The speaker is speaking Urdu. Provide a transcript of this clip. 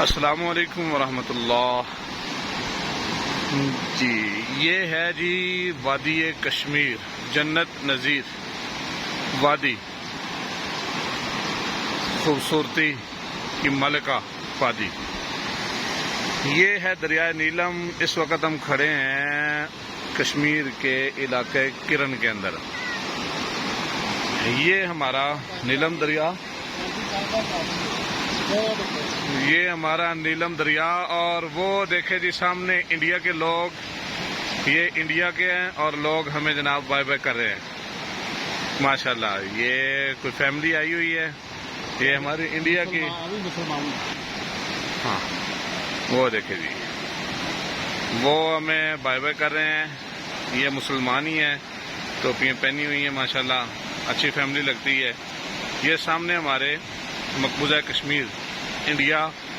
السلام علیکم ورحمۃ اللہ جی، یہ ہے جی وادی کشمیر، جنت نظیر وادی، خوبصورتی کی ملکہ وادی۔ یہ ہے دریائے نیلم۔ اس وقت ہم کھڑے ہیں کشمیر کے علاقے کرن کے اندر۔ یہ ہمارا نیلم دریا، یہ ہمارا نیلم دریا، اور وہ دیکھیں جی سامنے انڈیا کے لوگ، یہ انڈیا کے ہیں اور لوگ ہمیں جناب بائی بائی کر رہے ہیں ماشاءاللہ۔ یہ کوئی فیملی آئی ہوئی ہے، یہ ہماری انڈیا کی، ہاں وہ دیکھیں جی وہ ہمیں بائی بائی کر رہے ہیں۔ یہ مسلمان ہی ہیں، ٹوپیاں پہنی ہوئی ہیں ماشاءاللہ، اچھی فیملی لگتی ہے۔ یہ سامنے ہمارے مقبوضہ کشمیر، انڈیا